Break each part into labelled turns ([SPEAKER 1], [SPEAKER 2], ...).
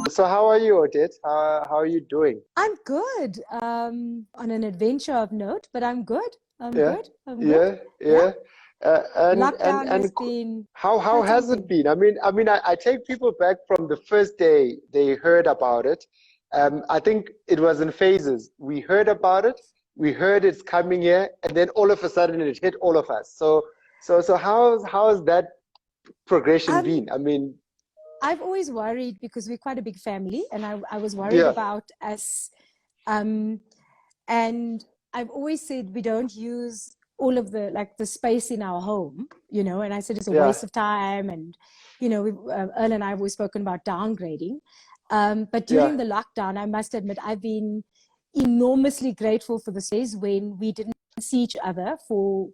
[SPEAKER 1] So how are you, Odette? How are you doing?
[SPEAKER 2] I'm good. On an adventure of note, but I'm good. I'm
[SPEAKER 1] Yeah,
[SPEAKER 2] good. I'm good.
[SPEAKER 1] yeah,
[SPEAKER 2] Yeah.
[SPEAKER 1] yeah. Uh, and and
[SPEAKER 2] Lockdown has
[SPEAKER 1] and
[SPEAKER 2] been
[SPEAKER 1] how
[SPEAKER 2] quite
[SPEAKER 1] has it
[SPEAKER 2] something.
[SPEAKER 1] been? I take people back from the first day they heard about it. I think it was in phases. We heard about it, we heard it's coming here, and then all of a sudden it hit all of us. So how's that progression
[SPEAKER 2] Um,
[SPEAKER 1] been? I mean,
[SPEAKER 2] I've always worried because we're quite a big family, and I was worried
[SPEAKER 1] yeah,
[SPEAKER 2] about us. Um, and I've always said we don't use all of the space in our home, and I said it's a
[SPEAKER 1] yeah,
[SPEAKER 2] waste of time. And, Earl and I have always spoken about downgrading. But
[SPEAKER 1] yeah.
[SPEAKER 2] during the lockdown, I must admit, I've been enormously grateful for the days when we didn't see each other for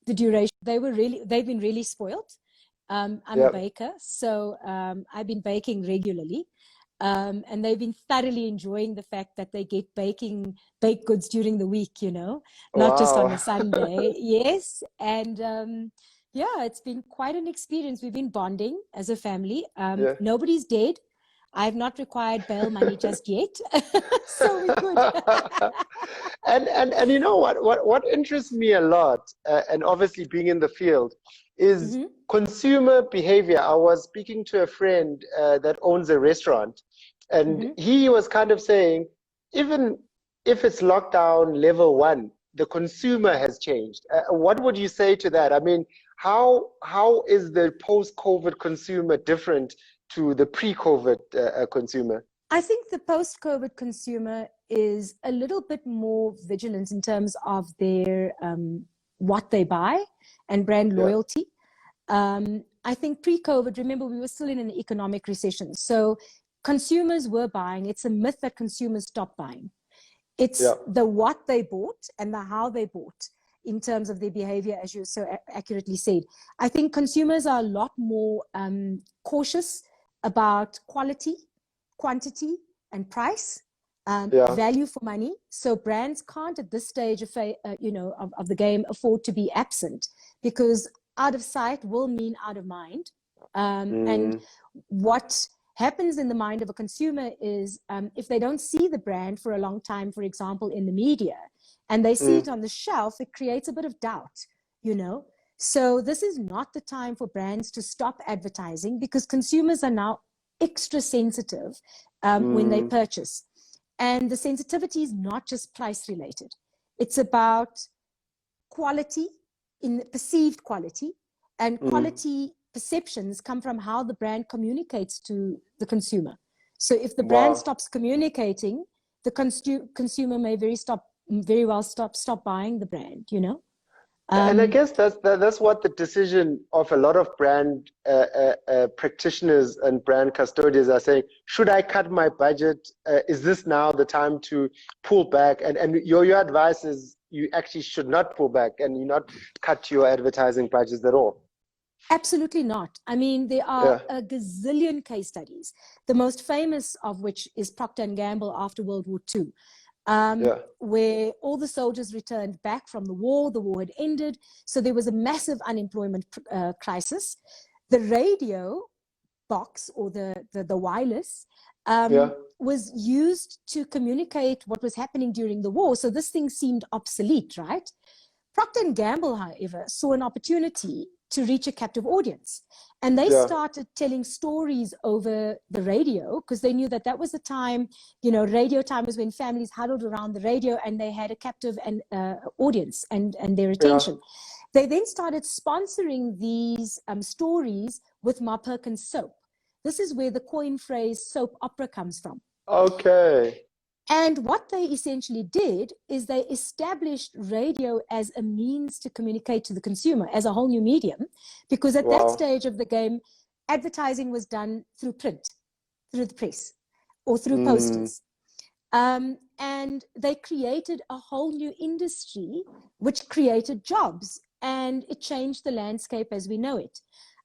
[SPEAKER 2] the duration. They've been really spoiled. I'm a
[SPEAKER 1] Yeah.
[SPEAKER 2] baker, so I've been baking regularly. And they've been thoroughly enjoying the fact that they get baked goods during the week, not just on
[SPEAKER 1] Wow.
[SPEAKER 2] a Sunday. Yes. And yeah, it's been quite an experience. We've been bonding as a family.
[SPEAKER 1] Yeah.
[SPEAKER 2] Nobody's dead. I've not required bail money just yet. So we're good.
[SPEAKER 1] And you know what interests me a lot, and obviously being in the field, is
[SPEAKER 2] Hmm.
[SPEAKER 1] consumer behavior. I was speaking to a friend that owns a restaurant, and
[SPEAKER 2] Hmm.
[SPEAKER 1] he was kind of saying, even if it's lockdown level one, the consumer has changed. What would you say to that? I mean, how is the post-COVID consumer different to the pre-COVID consumer?
[SPEAKER 2] I think the post-COVID consumer is a little bit more vigilant in terms of their what they buy and brand
[SPEAKER 1] Yeah.
[SPEAKER 2] loyalty. I think pre-COVID, remember, we were still in an economic recession. So consumers were buying. It's a myth that consumers stopped buying. It's
[SPEAKER 1] Yeah.
[SPEAKER 2] the what they bought and the how they bought in terms of their behavior, as you so accurately said. I think consumers are a lot more cautious about quality, quantity, and price.
[SPEAKER 1] Yeah.
[SPEAKER 2] Value for money. So brands can't at this stage of the game afford to be absent, because out of sight will mean out of mind. And
[SPEAKER 1] Mm,
[SPEAKER 2] what happens in the mind of a consumer is, if they don't see the brand for a long time, for example, in the media, and they see
[SPEAKER 1] mm,
[SPEAKER 2] it on the shelf, it creates a bit of doubt, you know. So this is not the time for brands to stop advertising, because consumers are now extra sensitive when they
[SPEAKER 1] mm,
[SPEAKER 2] purchase. And the sensitivity is not just price related. It's about quality, in perceived quality, and
[SPEAKER 1] mm.
[SPEAKER 2] quality perceptions come from how the brand communicates to the consumer. So if the brand
[SPEAKER 1] Wow.
[SPEAKER 2] stops communicating, the consumer may very well stop buying the brand,
[SPEAKER 1] And I
[SPEAKER 2] um,
[SPEAKER 1] guess that's what the decision of a lot of brand practitioners and brand custodians are saying. Should I cut my budget? Is this now the time to pull back? And your advice is you actually should not pull back and you not cut your advertising budgets at all.
[SPEAKER 2] Absolutely not. I mean, there are
[SPEAKER 1] Yeah,
[SPEAKER 2] a gazillion case studies, the most famous of which is Procter and Gamble after World War II,
[SPEAKER 1] yeah,
[SPEAKER 2] where all the soldiers returned back from the war had ended, so there was a massive unemployment crisis. The radio box, or the wireless,
[SPEAKER 1] yeah,
[SPEAKER 2] was used to communicate what was happening during the war, so this thing seemed obsolete, right? Procter and Gamble, however, saw an opportunity to reach a captive audience. And they
[SPEAKER 1] yeah,
[SPEAKER 2] started telling stories over the radio, because they knew that that was the time, radio time was when families huddled around the radio and they had a captive audience and their
[SPEAKER 1] yeah.
[SPEAKER 2] attention. They then started sponsoring these stories with Ma Perkins soap. This is where the coin phrase soap opera comes from.
[SPEAKER 1] Okay.
[SPEAKER 2] And what they essentially did is they established radio as a means to communicate to the consumer, as a whole new medium, because at that
[SPEAKER 1] Wow.
[SPEAKER 2] stage of the game, advertising was done through print, through the press, or through
[SPEAKER 1] Mm,
[SPEAKER 2] posters. And they created a whole new industry, which created jobs, and it changed the landscape as we know it.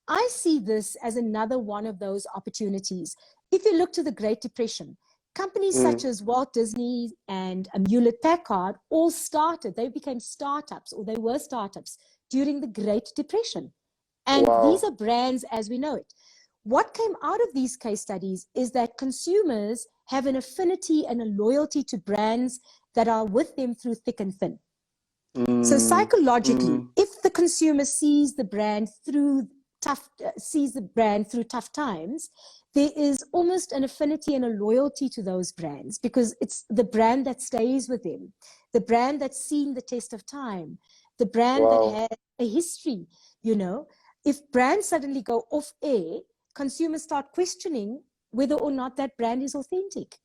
[SPEAKER 2] I see this as another one of those opportunities. If you look to the Great Depression, companies such
[SPEAKER 1] mm.
[SPEAKER 2] as Walt Disney and Hewlett Packard all started, they became startups, or they were startups during the Great Depression. And these
[SPEAKER 1] Wow.
[SPEAKER 2] are brands as we know it. what came out of these case studies is that consumers have an affinity and a loyalty to brands that are with them through thick and thin. So psychologically, if the consumer sees the brand through tough times, there is almost an affinity and a loyalty to those brands because it's the brand that stays with them, the brand that's seen the test of time, the brand that has a history. If brands suddenly go off air, consumers start questioning whether or not that brand is authentic.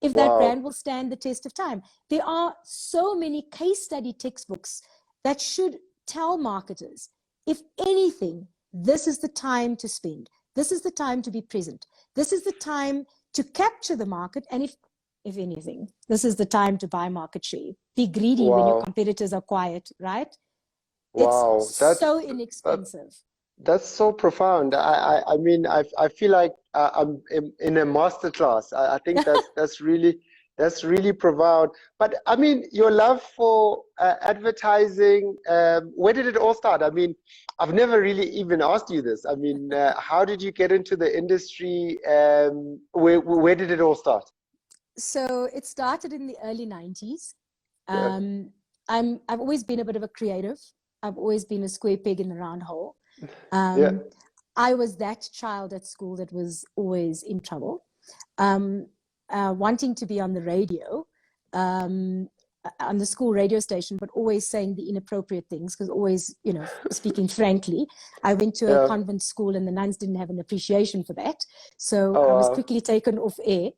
[SPEAKER 2] If that brand will stand the test of time. There are so many case study textbooks that should tell marketers, if anything, this is the time to spend. This is the time to be present. This is the time to capture the market. And if anything, this is the time to buy market share. Be greedy when your competitors are quiet, right? It's so inexpensive.
[SPEAKER 1] That's so profound. I mean, I feel like I'm in a master class. I think that's really profound. But I mean, your love for advertising, where did it all start? I mean, I've never really even asked you this. I mean, how did you get into the industry? Where did it all start?
[SPEAKER 2] So it started in the early 90s. I've always been a bit of a creative. I've always been a square peg in a round hole. I was that child at school that was always in trouble, wanting to be on the radio, on the school radio station, but always saying the inappropriate things because always, speaking frankly, I went to a convent school and the nuns didn't have an appreciation for that. So I was quickly taken off air.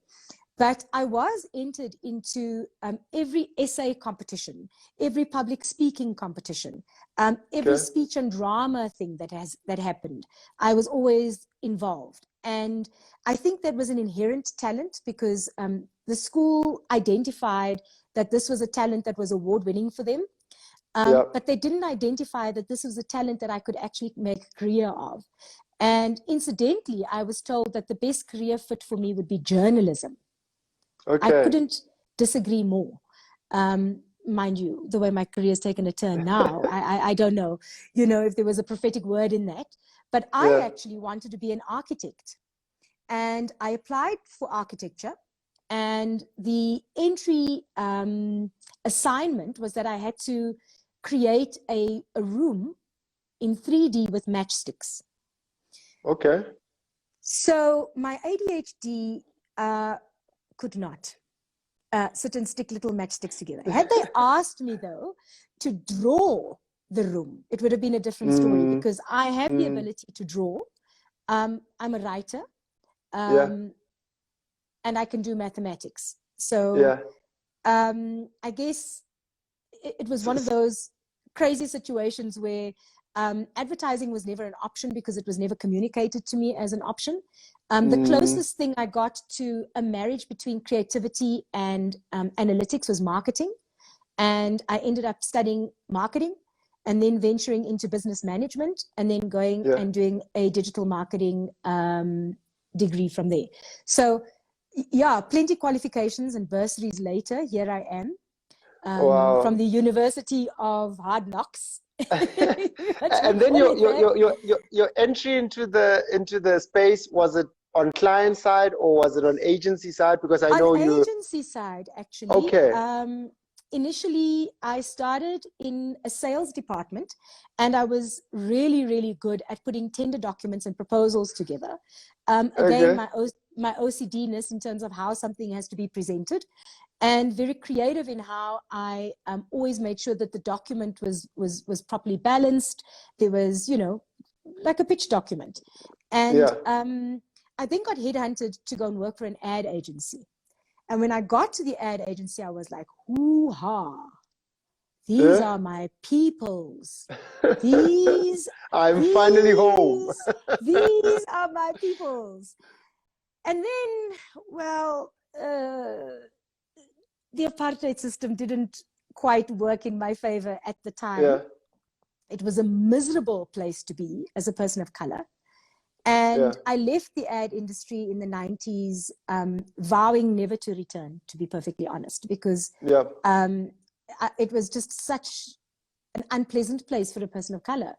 [SPEAKER 2] But I was entered into every essay competition, every public speaking competition, every speech and drama thing that happened. I was always involved. And I think that was an inherent talent because the school identified that this was a talent that was award-winning for them. But they didn't identify that this was a talent that I could actually make a career of. And incidentally, I was told that the best career fit for me would be journalism. I couldn't disagree more. Mind you, the way my career has taken a turn now, I don't know, if there was a prophetic word in that. But I actually wanted to be an architect. And I applied for architecture. And the entry assignment was that I had to create a room in 3D with matchsticks. So my ADHD could not sit and stick little matchsticks together. Had they asked me, though, to draw the room, it would have been a different story because I have the ability to draw. I'm a writer, and I can do mathematics. So I guess it was one of those crazy situations where advertising was never an option because it was never communicated to me as an option. The closest thing I got to a marriage between creativity and analytics was marketing. And I ended up studying marketing and then venturing into business management and then going and doing a digital marketing degree from there. So plenty qualifications and bursaries later, here I am from the University of Hard Knocks.
[SPEAKER 1] And then your entry into the space, was it on client side or was it on agency side? Because I know you
[SPEAKER 2] agency side actually. Initially I started in a sales department and I was really, really good at putting tender documents and proposals together. Again, my OCD-ness in terms of how something has to be presented, and very creative in how I always made sure that the document was properly balanced. There was, like a pitch document. And I then got headhunted to go and work for an ad agency. And when I got to the ad agency, I was like, hoo-ha, these are my peoples.
[SPEAKER 1] I'm finally home.
[SPEAKER 2] These are my peoples. And then, well, the apartheid system didn't quite work in my favor at the time. It was a miserable place to be as a person of color. And I left the ad industry in the 90s, vowing never to return, to be perfectly honest, because it was just such an unpleasant place for a person of color.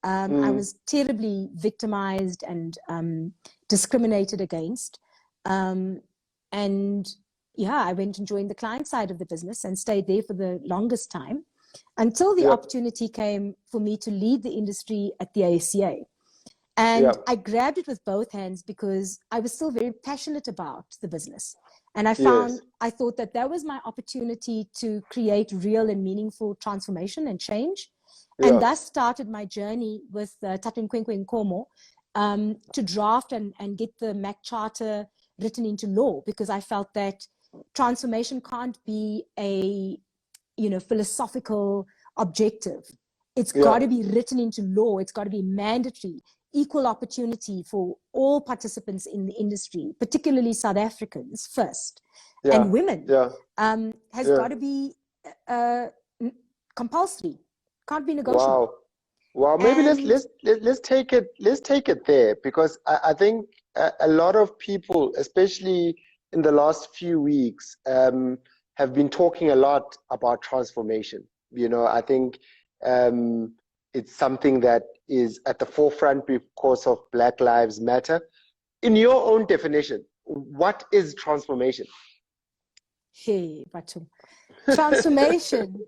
[SPEAKER 2] I was terribly victimized and discriminated against. And yeah, I went and joined the client side of the business and stayed there for the longest time until the opportunity came for me to lead the industry at the ASCA. And I grabbed it with both hands because I was still very passionate about the business. And I thought that that was my opportunity to create real and meaningful transformation and change. And thus started my journey with Tatun Kwenkwe Nkomo to draft and get the MAC Charter written into law, because I felt that transformation can't be a, philosophical objective. It's got to be written into law. It's got to be mandatory, equal opportunity for all participants in the industry, particularly South Africans first, and women. Has got to be compulsory. Can't be negotiable.
[SPEAKER 1] Wow. Maybe let's take it there, because I think a lot of people, especially in the last few weeks, have been talking a lot about transformation. I think it's something that is at the forefront because of Black Lives Matter. In your own definition, what is transformation?
[SPEAKER 2] Hey, Batu. Transformation.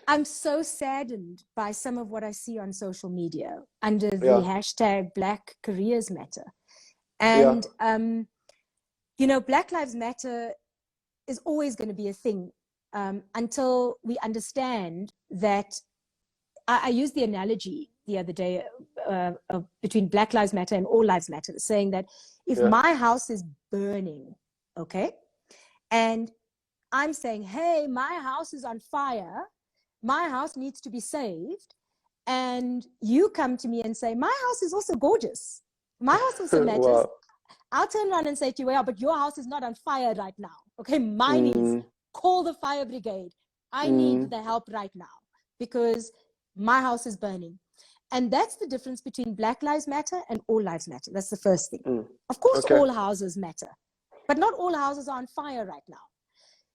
[SPEAKER 2] I'm so saddened by some of what I see on social media under the hashtag Black Careers Matter. And, Black Lives Matter is always going to be a thing until we understand that. I used the analogy the other day between Black Lives Matter and All Lives Matter, saying that if my house is burning, okay, and I'm saying, hey, my house is on fire, my house needs to be saved, and you come to me and say, my house is also gorgeous, my house also matters, I'll turn around and say to you, yeah, but your house is not on fire right now, okay, mine is. Call the fire brigade. I need the help right now because my house is burning. And that's the difference between Black Lives Matter and All Lives Matter. That's the first thing. Of course, all houses matter, but not all houses are on fire right now.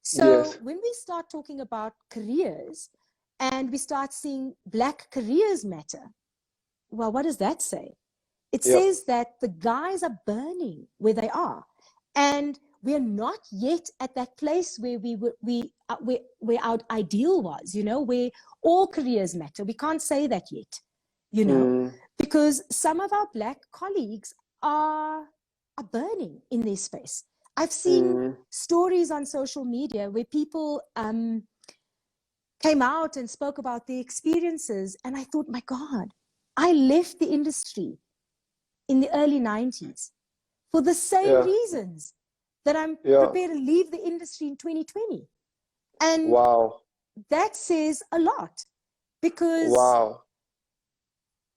[SPEAKER 2] So when we start talking about careers and we start seeing Black careers matter, well, what does that say? It says that the guys are burning where they are. And we're not yet at that place where where our ideal was, where all careers matter. We can't say that yet, because some of our Black colleagues are burning in their space. I've seen stories on social media where people came out and spoke about their experiences, and I thought, my God, I left the industry in the early 90s for the same reasons that I'm prepared to leave the industry in 2020. And that says a lot, because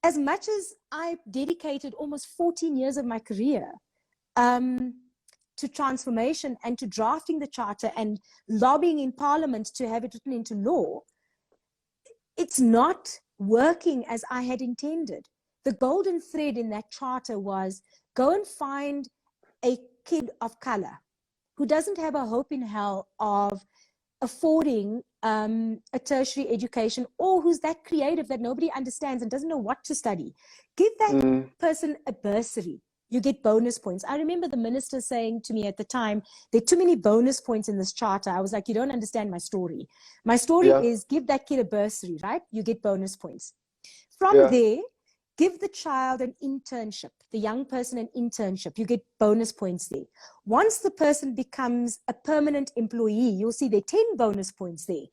[SPEAKER 2] as much as I dedicated almost 14 years of my career to transformation and to drafting the charter and lobbying in Parliament to have it written into law, it's not working as I had intended. The golden thread in that charter was go and find a kid of color who doesn't have a hope in hell of affording a tertiary education, or who's that creative that nobody understands and doesn't know what to study. Give that person a bursary. You get bonus points. I remember the minister saying to me at the time, there are too many bonus points in this charter. I was like, you don't understand my story. My story is give that kid a bursary, right? You get bonus points. From there, give the child an internship, the young person an internship. You get bonus points there. Once the person becomes a permanent employee, you'll see there are 10 bonus points there.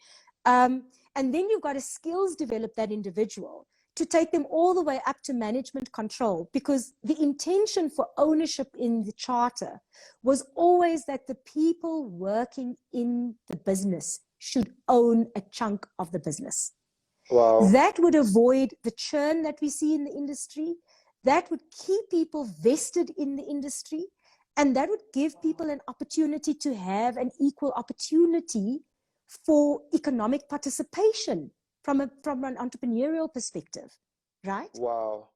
[SPEAKER 2] And then you've got to skills develop that individual to take them all the way up to management control, because the intention for ownership in the charter was always that the people working in the business should own a chunk of the business.
[SPEAKER 1] Wow.
[SPEAKER 2] That would avoid the churn that we see in the industry. That would keep people vested in the industry. And that would give people an opportunity to have an equal opportunity for economic participation from an entrepreneurial perspective, right?
[SPEAKER 1] Wow.